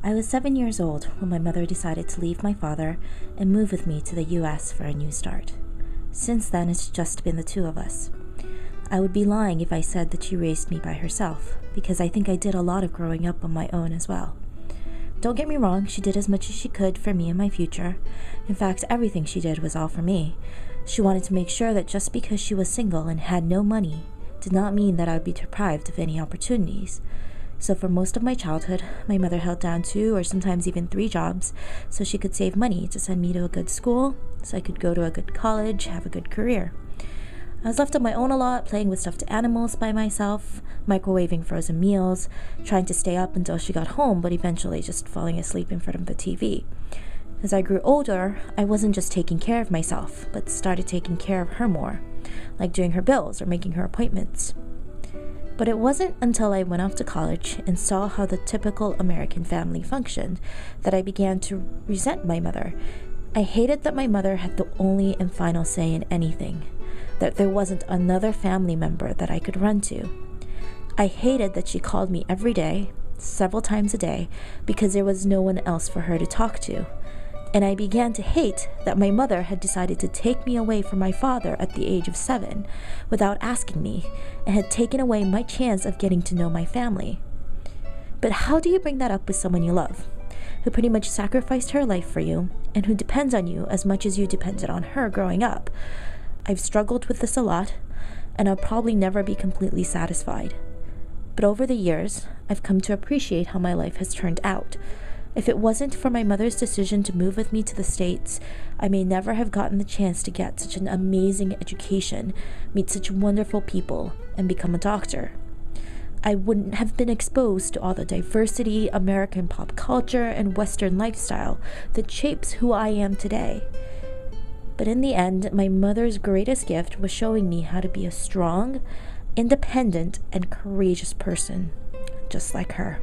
I was 7 years old when my mother decided to leave my father and move with me to the US for a new start. Since then, it's just been the two of us. I would be lying if I said that she raised me by herself, because I think I did a lot of growing up on my own as well. Don't get me wrong, she did as much as she could for me and my future. In fact, everything she did was all for me. She wanted to make sure that just because she was single and had no money did not mean that I would be deprived of any opportunities. So for most of my childhood, my mother held down 2 or sometimes even 3 jobs so she could save money to send me to a good school, so I could go to a good college, have a good career. I was left on my own a lot, playing with stuffed animals by myself, microwaving frozen meals, trying to stay up until she got home, but eventually just falling asleep in front of the TV. As I grew older, I wasn't just taking care of myself, but started taking care of her more, like doing her bills or making her appointments. But it wasn't until I went off to college and saw how the typical American family functioned that I began to resent my mother. I hated that my mother had the only and final say in anything, that there wasn't another family member that I could run to. I hated that she called me every day, several times a day, because there was no one else for her to talk to. And I began to hate that my mother had decided to take me away from my father at the age of 7 without asking me, and had taken away my chance of getting to know my family. But how do you bring that up with someone you love, who pretty much sacrificed her life for you, and who depends on you as much as you depended on her growing up? I've struggled with this a lot, and I'll probably never be completely satisfied. But over the years, I've come to appreciate how my life has turned out. If it wasn't for my mother's decision to move with me to the States, I may never have gotten the chance to get such an amazing education, meet such wonderful people, and become a doctor. I wouldn't have been exposed to all the diversity, American pop culture, and Western lifestyle that shapes who I am today. But in the end, my mother's greatest gift was showing me how to be a strong, independent, and courageous person, just like her.